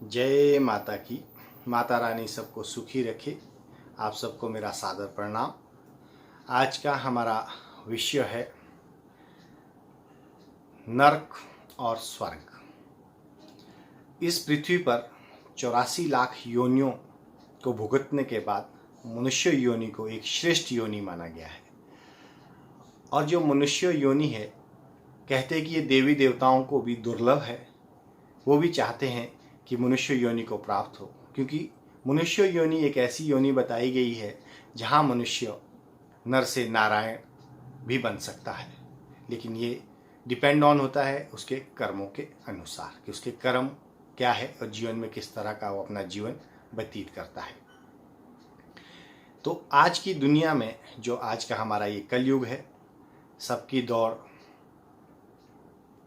जय माता की। माता रानी सबको सुखी रखे। आप सबको मेरा सादर प्रणाम। आज का हमारा विषय है नरक और स्वर्ग। इस पृथ्वी पर 84 लाख योनियों को भुगतने के बाद मनुष्य योनि को एक श्रेष्ठ योनि माना गया है। और जो मनुष्य योनि है, कहते हैं कि ये देवी देवताओं को भी दुर्लभ है। वो भी चाहते हैं कि मनुष्य योनि को प्राप्त हो, क्योंकि मनुष्य योनि एक ऐसी योनि बताई गई है जहाँ मनुष्य नर से नारायण भी बन सकता है। लेकिन ये डिपेंड ऑन होता है उसके कर्मों के अनुसार कि उसके कर्म क्या है और जीवन में किस तरह का वो अपना जीवन व्यतीत करता है। तो आज की दुनिया में जो आज का हमारा ये कलयुग है, सबकी दौड़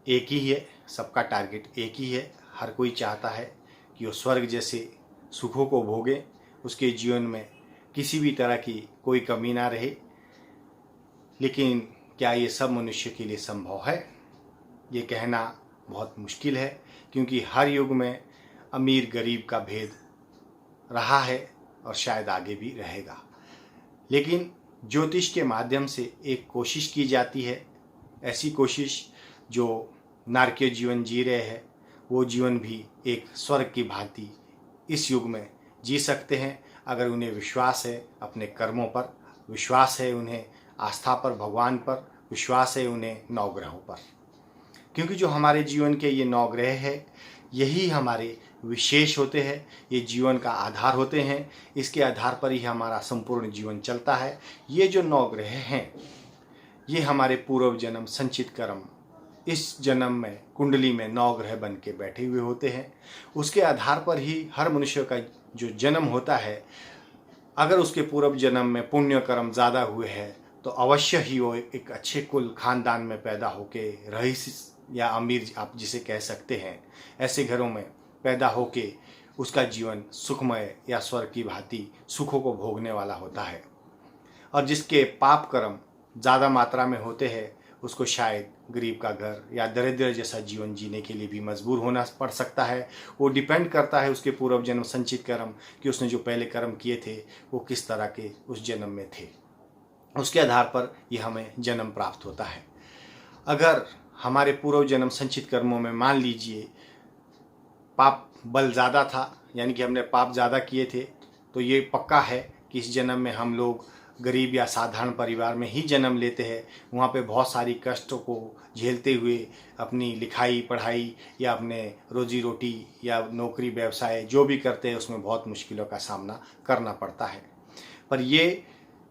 एक ही है, सबका टारगेट एक ही है। हर कोई चाहता है कि वो स्वर्ग जैसे सुखों को भोगे, उसके जीवन में किसी भी तरह की कोई कमी ना रहे। लेकिन क्या ये सब मनुष्य के लिए संभव है? ये कहना बहुत मुश्किल है, क्योंकि हर युग में अमीर गरीब का भेद रहा है और शायद आगे भी रहेगा। लेकिन ज्योतिष के माध्यम से एक कोशिश की जाती है, ऐसी कोशिश जो नारकीय जीवन जी रहे हैं वो जीवन भी एक स्वर्ग की भांति इस युग में जी सकते हैं, अगर उन्हें विश्वास है अपने कर्मों पर, विश्वास है उन्हें आस्था पर, भगवान पर विश्वास है उन्हें नवग्रहों पर। क्योंकि जो हमारे जीवन के ये नवग्रह है, यही हमारे विशेष होते हैं, ये जीवन का आधार होते हैं। इसके आधार पर ही हमारा संपूर्ण जीवन चलता है। ये जो नवग्रह हैं, ये हमारे पूर्व जन्म संचित कर्म इस जन्म में कुंडली में नवग्रह बन के बैठे हुए होते हैं। उसके आधार पर ही हर मनुष्य का जो जन्म होता है, अगर उसके पूर्व जन्म में पुण्य कर्म ज़्यादा हुए हैं तो अवश्य ही वो एक अच्छे कुल खानदान में पैदा होके रईस या अमीर आप जिसे कह सकते हैं, ऐसे घरों में पैदा होके उसका जीवन सुखमय या स्वर्ग की भांति सुखों को भोगने वाला होता है। और जिसके पाप कर्म ज़्यादा मात्रा में होते हैं, उसको शायद गरीब का घर या दरिद्र जैसा जीवन जीने के लिए भी मजबूर होना पड़ सकता है। वो डिपेंड करता है उसके पूर्व जन्म संचित कर्म कि उसने जो पहले कर्म किए थे वो किस तरह के उस जन्म में थे। उसके आधार पर ये हमें जन्म प्राप्त होता है। अगर हमारे पूर्व जन्म संचित कर्मों में मान लीजिए पाप बल ज़्यादा था, यानी कि हमने पाप ज़्यादा किए थे, तो ये पक्का है कि इस जन्म में हम लोग गरीब या साधारण परिवार में ही जन्म लेते हैं। वहाँ पे बहुत सारी कष्टों को झेलते हुए अपनी लिखाई पढ़ाई या अपने रोजी रोटी या नौकरी व्यवसाय जो भी करते हैं उसमें बहुत मुश्किलों का सामना करना पड़ता है। पर ये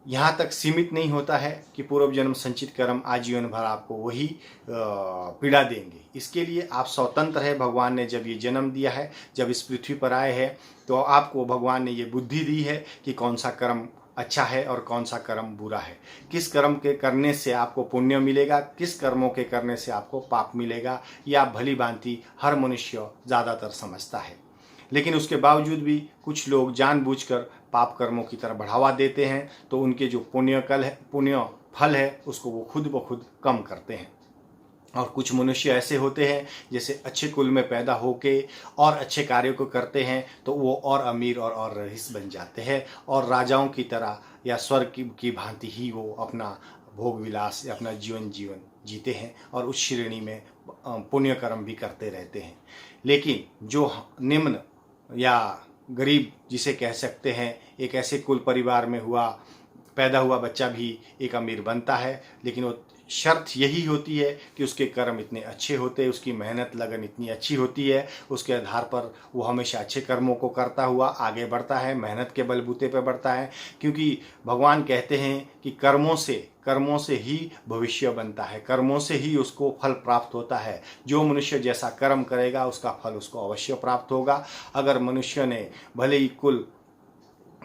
यहाँ तक सीमित नहीं होता है कि पूर्व जन्म संचित कर्म आजीवन भर आपको वही पीड़ा देंगे। इसके लिए आप स्वतंत्र है। भगवान ने जब ये जन्म दिया है, जब इस पृथ्वी पर आए हैं, तो आपको भगवान ने ये बुद्धि दी है कि कौन सा कर्म अच्छा है और कौन सा कर्म बुरा है, किस कर्म के करने से आपको पुण्य मिलेगा, किस कर्मों के करने से आपको पाप मिलेगा। ये आप भली भांति हर मनुष्य ज़्यादातर समझता है। लेकिन उसके बावजूद भी कुछ लोग जानबूझकर पाप कर्मों की तरफ बढ़ावा देते हैं, तो उनके जो पुण्य फल है उसको वो खुद ब खुद कम करते हैं। और कुछ मनुष्य ऐसे होते हैं जैसे अच्छे कुल में पैदा होके और अच्छे कार्यों को करते हैं तो वो और अमीर और रईस बन जाते हैं और राजाओं की तरह या स्वर्ग की भांति ही वो अपना भोग विलास या अपना जीवन जीते हैं और उस श्रेणी में पुण्य कर्म भी करते रहते हैं। लेकिन जो निम्न या गरीब जिसे कह सकते हैं, एक ऐसे कुल परिवार में पैदा हुआ बच्चा भी एक अमीर बनता है। लेकिन वो शर्त यही होती है कि उसके कर्म इतने अच्छे होते हैं, उसकी मेहनत लगन इतनी अच्छी होती है, उसके आधार पर वो हमेशा अच्छे कर्मों को करता हुआ आगे बढ़ता है, मेहनत के बलबूते पर बढ़ता है। क्योंकि भगवान कहते हैं कि कर्मों से ही भविष्य बनता है, कर्मों से ही उसको फल प्राप्त होता है। जो मनुष्य जैसा कर्म करेगा उसका फल उसको अवश्य प्राप्त होगा। अगर मनुष्य ने भले ही कुल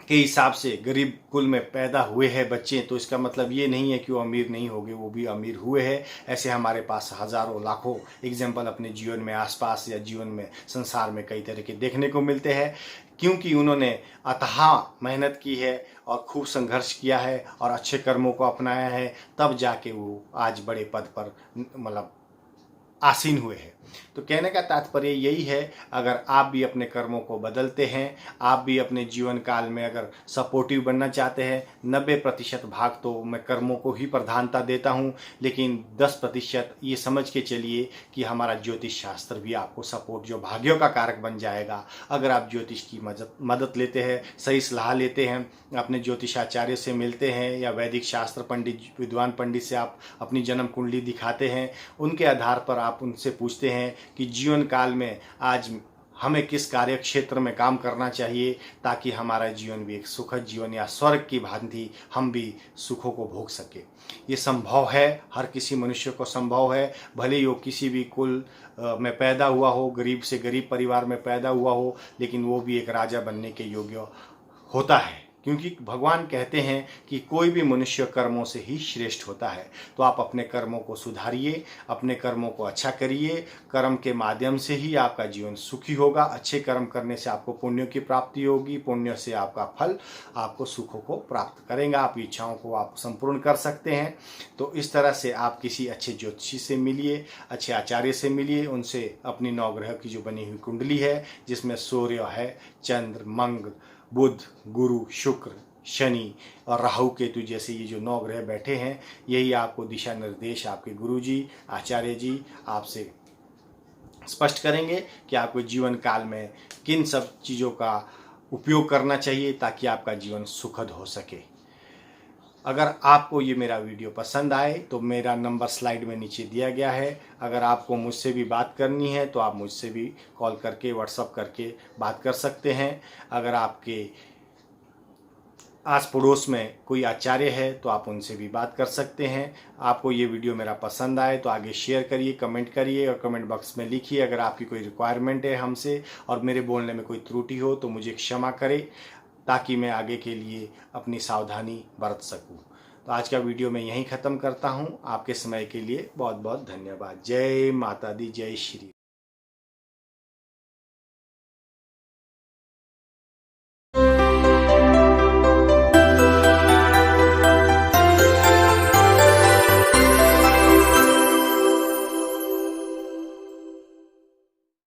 के हिसाब से गरीब कुल में पैदा हुए हैं बच्चे, तो इसका मतलब ये नहीं है कि वो अमीर नहीं होंगे, वो भी अमीर हुए हैं। ऐसे हमारे पास हज़ारों लाखों एग्जाम्पल अपने जीवन में आसपास या जीवन में संसार में कई तरह के देखने को मिलते हैं, क्योंकि उन्होंने अथाह मेहनत की है और खूब संघर्ष किया है और अच्छे कर्मों को अपनाया है, तब जाके वो आज बड़े पद पर मतलब आसीन हुए हैं। तो कहने का तात्पर्य यही है, अगर आप भी अपने कर्मों को बदलते हैं, आप भी अपने जीवन काल में अगर सपोर्टिव बनना चाहते हैं, 90% भाग तो मैं कर्मों को ही प्रधानता देता हूं, लेकिन 10% ये समझ के चलिए कि हमारा ज्योतिष शास्त्र भी आपको सपोर्ट, जो भाग्यों का कारक बन जाएगा। अगर आप ज्योतिष की मदद लेते हैं, सही सलाह लेते हैं, अपने ज्योतिषाचार्य से मिलते हैं या वैदिक शास्त्र पंडित, विद्वान पंडित से आप अपनी जन्म कुंडली दिखाते हैं, उनके आधार पर आप उनसे पूछते हैं कि जीवन काल में आज हमें किस कार्य क्षेत्र में काम करना चाहिए, ताकि हमारा जीवन भी एक सुखद जीवन या स्वर्ग की भांति हम भी सुखों को भोग सके। ये संभव है, हर किसी मनुष्य को संभव है, भले ही वो किसी भी कुल में पैदा हुआ हो, गरीब से गरीब परिवार में पैदा हुआ हो, लेकिन वो भी एक राजा बनने के योग्य होता है, क्योंकि भगवान कहते हैं कि कोई भी मनुष्य कर्मों से ही श्रेष्ठ होता है। तो आप अपने कर्मों को सुधारिए, अपने कर्मों को अच्छा करिए, कर्म के माध्यम से ही आपका जीवन सुखी होगा। अच्छे कर्म करने से आपको पुण्यों की प्राप्ति होगी, पुण्य से आपका फल आपको सुखों को प्राप्त करेगा, आप इच्छाओं को आप संपूर्ण कर सकते हैं। तो इस तरह से आप किसी अच्छे ज्योतिषी से मिलिए, अच्छे आचार्य से मिलिए, उनसे अपनी नवग्रह की जो बनी हुई कुंडली है, जिसमें सूर्य है, चंद्र, मंगल, बुध, गुरु, शुक्र, शनि और राहु केतु जैसे ये जो 9 ग्रह बैठे हैं, यही आपको दिशा निर्देश आपके गुरु जी, आचार्य जी आपसे स्पष्ट करेंगे कि आपको जीवन काल में किन सब चीज़ों का उपयोग करना चाहिए ताकि आपका जीवन सुखद हो सके। अगर आपको ये मेरा वीडियो पसंद आए तो मेरा नंबर स्लाइड में नीचे दिया गया है। अगर आपको मुझसे भी बात करनी है तो आप मुझसे भी कॉल करके, व्हाट्सअप करके बात कर सकते हैं। अगर आपके आस पड़ोस में कोई आचार्य है तो आप उनसे भी बात कर सकते हैं। आपको ये वीडियो मेरा पसंद आए तो आगे शेयर करिए, कमेंट करिए और कमेंट बॉक्स में लिखिए अगर आपकी कोई रिक्वायरमेंट है हमसे और मेरे बोलने में कोई त्रुटि हो तो मुझे क्षमा करें, ताकि मैं आगे के लिए अपनी सावधानी बरत सकूं। तो आज का वीडियो मैं यहीं ख़त्म करता हूं। आपके समय के लिए बहुत बहुत धन्यवाद। जय माता दी, जय श्री।